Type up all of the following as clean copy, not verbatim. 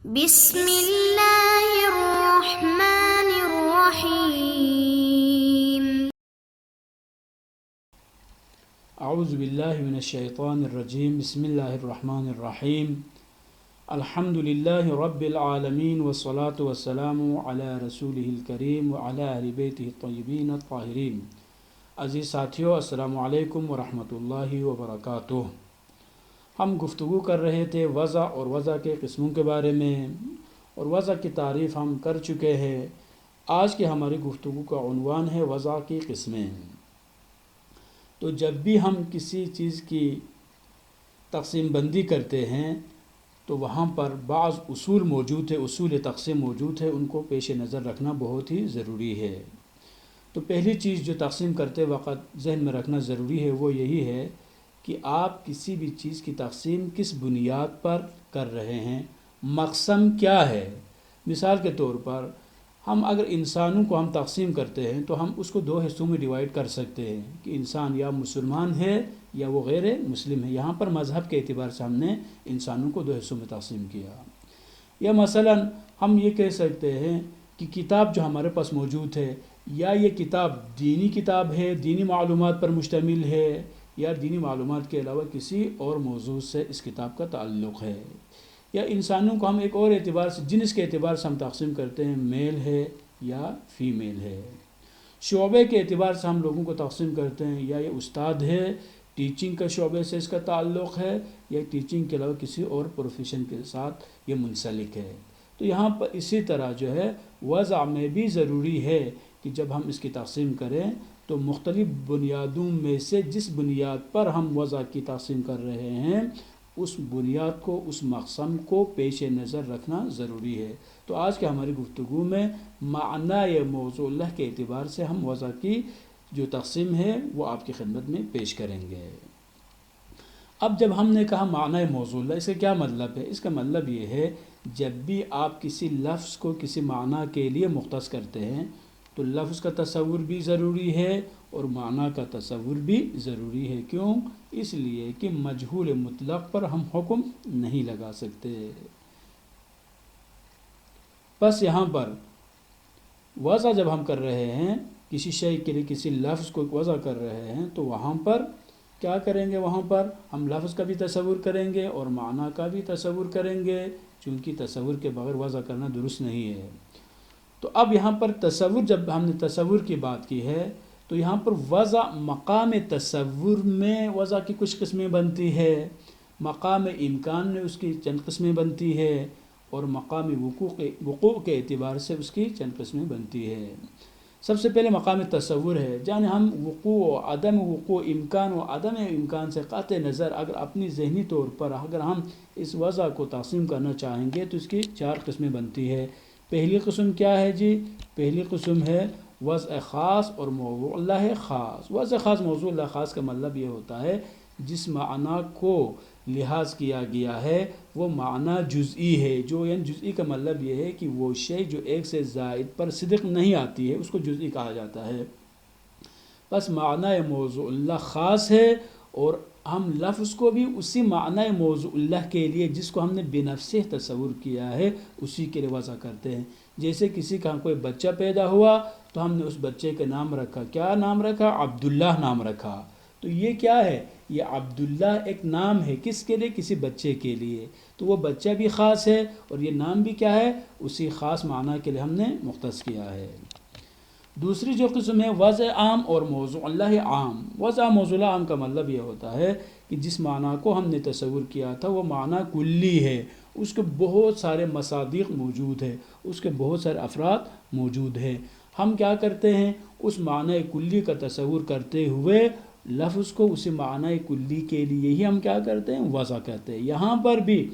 بسم اللہ الرحمن الرحیم۔ اعوذ باللہ من الشیطان الرجیم، بسم اللہ الرحمن الرحیم۔ الحمد للہ رب العالمین والصلاة والسلام علی رسولہ الکریم وعلی اہل بیتہ الطیبین الطاہرین۔ عزیز ساتھیو، السلام علیکم ورحمۃ اللہ وبرکاتہ۔ ہم گفتگو کر رہے تھے وضع اور وضع کے قسموں کے بارے میں، اور وضع کی تعریف ہم کر چکے ہیں۔ آج کی ہماری گفتگو کا عنوان ہے وضع کی قسمیں۔ تو جب بھی ہم کسی چیز کی تقسیم بندی کرتے ہیں تو وہاں پر بعض اصول موجود ہے، اصول تقسیم موجود ہے، ان کو پیش نظر رکھنا بہت ہی ضروری ہے۔ تو پہلی چیز جو تقسیم کرتے وقت ذہن میں رکھنا ضروری ہے وہ یہی ہے کہ آپ کسی بھی چیز کی تقسیم کس بنیاد پر کر رہے ہیں، مقسم کیا ہے۔ مثال کے طور پر ہم اگر انسانوں کو ہم تقسیم کرتے ہیں تو ہم اس کو دو حصوں میں ڈیوائیڈ کر سکتے ہیں کہ انسان یا مسلمان ہے یا وہ غیر مسلم ہے۔ یہاں پر مذہب کے اعتبار سے ہم نے انسانوں کو دو حصوں میں تقسیم کیا۔ یا مثلا ہم یہ کہہ سکتے ہیں کہ کتاب جو ہمارے پاس موجود ہے، یا یہ کتاب دینی کتاب ہے، دینی معلومات پر مشتمل ہے، یا دینی معلومات کے علاوہ کسی اور موضوع سے اس کتاب کا تعلق ہے۔ یا انسانوں کو ہم ایک اور اعتبار سے، جنس کے اعتبار سے ہم تقسیم کرتے ہیں، میل ہے یا فیمیل ہے۔ شعبے کے اعتبار سے ہم لوگوں کو تقسیم کرتے ہیں، یا یہ استاد ہے، ٹیچنگ کا شعبے سے اس کا تعلق ہے، یا ٹیچنگ کے علاوہ کسی اور پروفیشن کے ساتھ یہ منسلک ہے۔ تو یہاں پر اسی طرح جو ہے وضع میں بھی ضروری ہے کہ جب ہم اس کی تقسیم کریں تو مختلف بنیادوں میں سے جس بنیاد پر ہم وضع کی تقسیم کر رہے ہیں اس بنیاد کو، اس مقسم کو پیش نظر رکھنا ضروری ہے۔ تو آج کے ہماری گفتگو میں معنی موضوع اللہ کے اعتبار سے ہم وضع کی جو تقسیم ہے وہ آپ کی خدمت میں پیش کریں گے۔ اب جب ہم نے کہا معنی موضوع اللہ، اس کا کیا مطلب ہے؟ اس کا مطلب یہ ہے جب بھی آپ کسی لفظ کو کسی معنی کے لیے مختص کرتے ہیں تو لفظ کا تصور بھی ضروری ہے اور معنی کا تصور بھی ضروری ہے۔ کیوں؟ اس لیے کہ مجہول مطلق پر ہم حکم نہیں لگا سکتے۔ بس یہاں پر وضع جب ہم کر رہے ہیں کسی شے کے لیے، کسی لفظ کو وضع کر رہے ہیں تو وہاں پر کیا کریں گے؟ وہاں پر ہم لفظ کا بھی تصور کریں گے اور معنی کا بھی تصور کریں گے، چونکہ تصور کے بغیر وضع کرنا درست نہیں ہے۔ تو اب یہاں پر تصور، جب ہم نے تصور کی بات کی ہے تو یہاں پر وضع مقام تصور میں وضع کی کچھ قسمیں بنتی ہے، مقام امکان میں اس کی چند قسمیں بنتی ہے، اور مقام وقوع کے اعتبار سے اس کی چند قسمیں بنتی ہے۔ سب سے پہلے مقام تصور ہے، یعنی ہم وقوع و عدم وقوع، امکان و عدم امکان سے قاطع نظر اگر اپنی ذہنی طور پر اگر ہم اس وضع کو تقسیم کرنا چاہیں گے تو اس کی چار قسمیں بنتی ہے۔ پہلی قسم کیا ہے جی؟ پہلی قسم ہے وضع خاص اور موضوع اللہ خاص۔ وضع خاص موضوع اللہ خاص کا مطلب یہ ہوتا ہے جس معنی کو لحاظ کیا گیا ہے وہ معنی جزئی ہے، جو یعنی جزئی کا مطلب یہ ہے کہ وہ شے جو ایک سے زائد پر صدق نہیں آتی ہے اس کو جزئی کہا جاتا ہے۔ بس معنی موضوع اللہ خاص ہے اور ہم لفظ کو بھی اسی معنی موضوع اللہ کے لیے جس کو ہم نے بنفسہ تصور کیا ہے اسی کے لیے وضع کرتے ہیں۔ جیسے کسی کا کوئی بچہ پیدا ہوا تو ہم نے اس بچے کا نام رکھا، کیا نام رکھا؟ عبداللہ نام رکھا۔ تو یہ کیا ہے؟ یہ عبداللہ ایک نام ہے، کس کے لیے؟ کسی بچے کے لیے۔ تو وہ بچہ بھی خاص ہے اور یہ نام بھی کیا ہے؟ اسی خاص معنی کے لیے ہم نے مختص کیا ہے۔ دوسری جو قسم ہے وضع عام اور موضوع اللہ عام۔ وضع موضوع اللہ عام کا مطلب یہ ہوتا ہے کہ جس معنی کو ہم نے تصور کیا تھا وہ معنی کلی ہے، اس کے بہت سارے مصادیق موجود ہے، اس کے بہت سارے افراد موجود ہیں۔ ہم کیا کرتے ہیں؟ اس معنی کلی کا تصور کرتے ہوئے لفظ کو اسی معنی کلی کے لیے ہی ہم کیا کرتے ہیں؟ وضع کرتے ہیں۔ یہاں پر بھی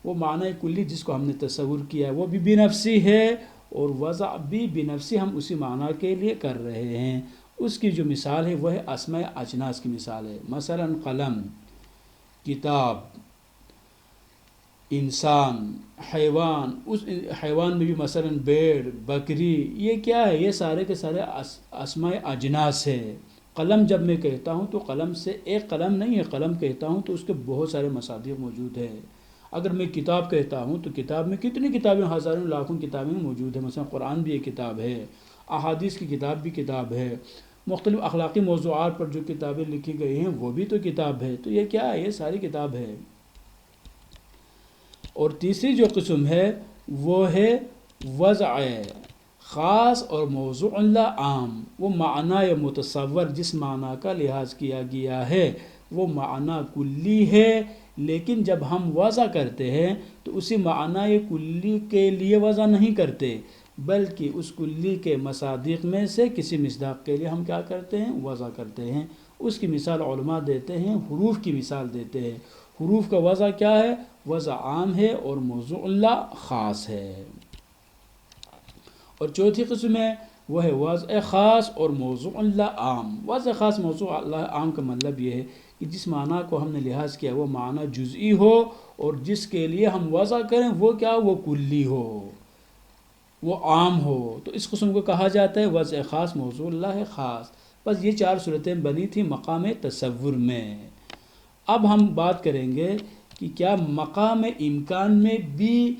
وہ معنی کلی جس کو ہم نے تصور کیا ہے وہ بھی بنفسی ہے اور وضع بھی بنفسی ہم اسی معنی کے لیے کر رہے ہیں۔ اس کی جو مثال ہے وہ ہے اسماء اجناس کی مثال ہے، مثلا قلم، کتاب، انسان، حیوان۔ اس حیوان میں بھی مثلا بھیڑ، بکری، یہ کیا ہے؟ یہ سارے کے سارے اسماء اجناس ہے۔ قلم جب میں کہتا ہوں تو قلم سے ایک قلم نہیں ہے، قلم کہتا ہوں تو اس کے بہت سارے مصادیق موجود ہیں۔ اگر میں کتاب کہتا ہوں تو کتاب میں کتنی کتابیں، ہزاروں لاکھوں کتابیں موجود ہیں، مثلا قرآن بھی ایک کتاب ہے، احادیث کی کتاب بھی کتاب ہے، مختلف اخلاقی موضوعات پر جو کتابیں لکھی گئی ہیں وہ بھی تو کتاب ہے. تو یہ کیا ہے؟ یہ ساری کتاب ہے. اور تیسری جو قسم ہے وہ ہے وضع خاص اور موضوع اللہ عام. وہ معنی متصور جس معنی کا لحاظ کیا گیا ہے وہ معنی کلی ہے، لیکن جب ہم وضع کرتے ہیں تو اسی معنی کلی کے لیے وضع نہیں کرتے، بلکہ اس کلی کے مصادیق میں سے کسی مصداق کے لیے ہم کیا کرتے ہیں؟ وضع کرتے ہیں. اس کی مثال علماء دیتے ہیں، حروف کی مثال دیتے ہیں. حروف کا وضع کیا ہے؟ وضع عام ہے اور موضوع اللہ خاص ہے. اور چوتھی قسم ہے وہ ہے وضع خاص اور موضوع اللہ عام. وضع خاص موضوع اللہ عام کا مطلب یہ ہے کہ جس معنی کو ہم نے لحاظ کیا وہ معنی جزئی ہو، اور جس کے لیے ہم وضع کریں وہ کیا؟ وہ کلی ہو، وہ عام ہو. تو اس قسم کو کہا جاتا ہے وضع خاص موضوع اللہ خاص. بس یہ 4 صورتیں بنی تھی مقام تصور میں. اب ہم بات کریں گے کہ کیا مقام امکان میں بھی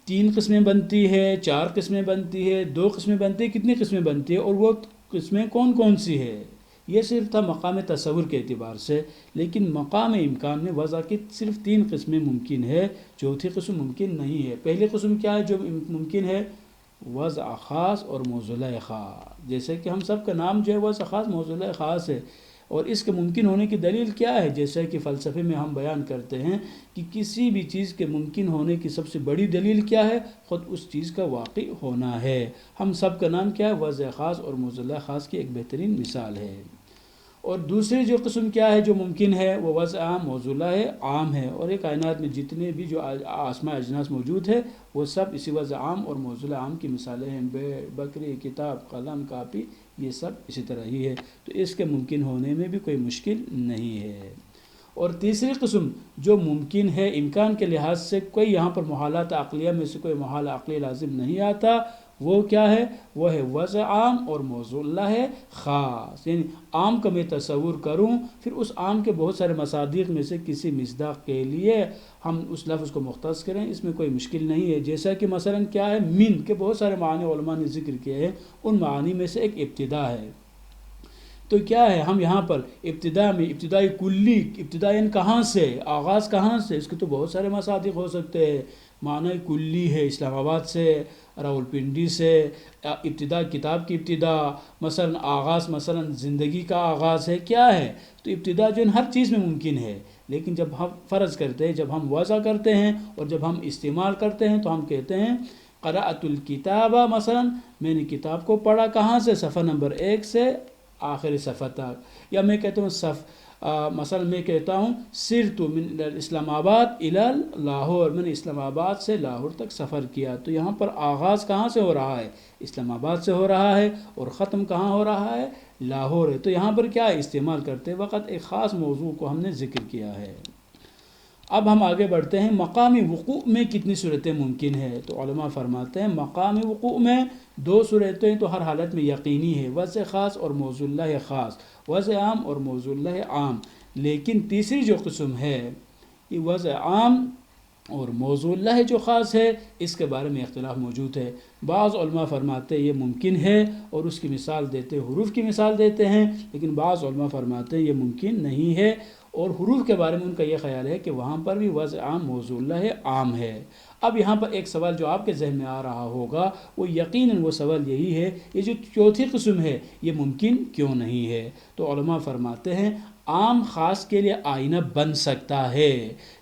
3 قسمیں بنتی ہے، 4 قسمیں بنتی ہے، 2 قسمیں بنتی ہے، کتنی قسمیں بنتی ہے، اور وہ قسمیں کون کون سی ہے؟ یہ صرف تھا مقام تصور کے اعتبار سے، لیکن مقام امکان میں وضع کی صرف 3 قسمیں ممکن ہے، چوتھی قسم ممکن نہیں ہے. پہلی قسم کیا ہے جو ممکن ہے؟ وضع خاص اور موضوع خاص. جیسے کہ ہم سب کا نام جو ہے وضع خاص موضوع خاص ہے، اور اس کے ممکن ہونے کی دلیل کیا ہے؟ جیسا کہ فلسفے میں ہم بیان کرتے ہیں کہ کسی بھی چیز کے ممکن ہونے کی سب سے بڑی دلیل کیا ہے؟ خود اس چیز کا واقع ہونا ہے. ہم سب کا نام کیا ہے؟ وضع خاص اور موضوع خاص کی ایک بہترین مثال ہے. اور دوسری جو قسم کیا ہے جو ممکن ہے؟ وہ وضع عام موضوع عام ہے. اور یہ کائنات میں جتنے بھی جو اسماء اجناس موجود ہے وہ سب اسی وضع عام اور موضوع عام کی مثالیں ہیں. بیڑ، بکری، کتاب، قلم، کاپی، یہ سب اسی طرح ہی ہے. تو اس کے ممکن ہونے میں بھی کوئی مشکل نہیں ہے. اور تیسری قسم جو ممکن ہے امکان کے لحاظ سے، کوئی یہاں پر محالات عقلیہ میں سے کوئی محال عقلی لازم نہیں آتا، وہ کیا ہے؟ وہ ہے وضع عام اور موضوع اللہ خاص. یعنی عام کا میں تصور کروں، پھر اس عام کے بہت سارے مصادیق میں سے کسی مصداق کے لیے ہم اس لفظ کو مختص کریں، اس میں کوئی مشکل نہیں ہے. جیسا کہ مثلا کیا ہے؟ من کے بہت سارے معنی علماء نے ذکر کیے ہیں، ان معانی میں سے ایک ابتدا ہے. تو کیا ہے؟ ہم یہاں پر ابتدا میں ابتدائی کلی، ابتدائن کہاں سے، آغاز کہاں سے، اس کے تو بہت سارے مصادیق ہو سکتے ہیں. معنی کلی ہے اسلام آباد سے، راولپنڈی سے، ابتدا کتاب کی ابتدا، مثلا آغاز مثلا زندگی کا آغاز ہے. کیا ہے؟ تو ابتدا جو ہر چیز میں ممکن ہے، لیکن جب ہم فرض کرتے ہیں، جب ہم وضع کرتے ہیں اور جب ہم استعمال کرتے ہیں تو ہم کہتے ہیں قرأت الکتاب، مثلا میں نے کتاب کو پڑھا. کہاں سے؟ صفحہ نمبر 1 سے آخری صفحہ تک. یا میں کہتا ہوں مثلا میں کہتا ہوں سرت من اسلام آباد الی لاہور، میں نے اسلام آباد سے لاہور تک سفر کیا. تو یہاں پر آغاز کہاں سے ہو رہا ہے؟ اسلام آباد سے ہو رہا ہے، اور ختم کہاں ہو رہا ہے؟ لاہور ہے. تو یہاں پر کیا استعمال کرتے وقت ایک خاص موضوع کو ہم نے ذکر کیا ہے. اب ہم آگے بڑھتے ہیں مقامی وقوع میں کتنی صورتیں ممکن ہے. تو علماء فرماتے ہیں مقامی وقوع میں 2 صورتیں تو ہر حالت میں یقینی ہے، وضع خاص اور موضوع اللہ خاص، وضع عام اور موضوع اللہ عام. لیکن تیسری جو قسم ہے یہ وضع عام اور موضوع اللہ جو خاص ہے، اس کے بارے میں اختلاف موجود ہے. بعض علماء فرماتے ہیں یہ ممکن ہے اور اس کی مثال دیتے حروف کی مثال دیتے ہیں، لیکن بعض علماء فرماتے ہیں یہ ممکن نہیں ہے. اور حروف کے بارے میں ان کا یہ خیال ہے کہ وہاں پر بھی وضع عام موضوع اللہ عام ہے. اب یہاں پر ایک سوال جو آپ کے ذہن میں آ رہا ہوگا وہ یقیناً وہ سوال یہی ہے، یہ جو چوتھی قسم ہے یہ ممکن کیوں نہیں ہے؟ تو علماء فرماتے ہیں عام خاص کے لیے آئینہ بن سکتا ہے،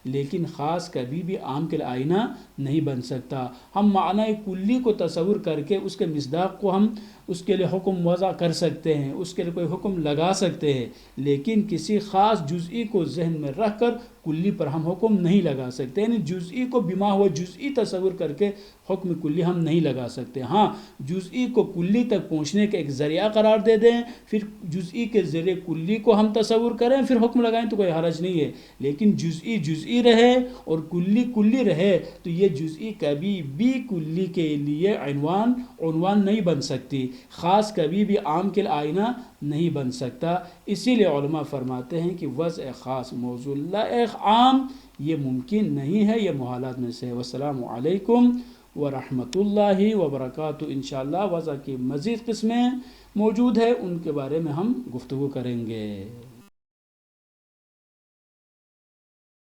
لیکن خاص کبھی بھی عام کے لیے آئینہ نہیں بن سکتا. ہم معنی کلی کو تصور کر کے اس کے مصداق کو ہم اس کے لیے حکم وضع کر سکتے ہیں، اس کے لیے کوئی حکم لگا سکتے ہیں، لیکن کسی خاص جزئی کو ذہن میں رکھ کر کلی پر ہم حکم نہیں لگا سکتے. یعنی جزئی کو بما ہوا جزئی تصور کر کے حکم کلی ہم نہیں لگا سکتے. ہاں جزئی کو کلی تک پہنچنے کا ایک ذریعہ قرار دے دیں، پھر جزئی کے ذریعے کلی کو ہم تصور کریں، پھر حکم لگائیں تو کوئی حرج نہیں ہے. لیکن جزئی جزئی رہے اور کلی کلی رہے تو یہ جزئی کبھی بھی کلی کے لیے عنوان نہیں بن سکتی، خاص کبھی بھی عام کے لیے آئینہ نہیں بن سکتا۔ اسی لیے علماء فرماتے ہیں کہ وضع خاص موضوع لائق عام یہ ممکن نہیں ہے، یہ محالات میں سے۔ والسلام علیکم ورحمۃ اللہ وبرکاتہ۔ انشاءاللہ وضع کی مزید قسمیں موجود ہے، ان کے بارے میں ہم گفتگو کریں گے۔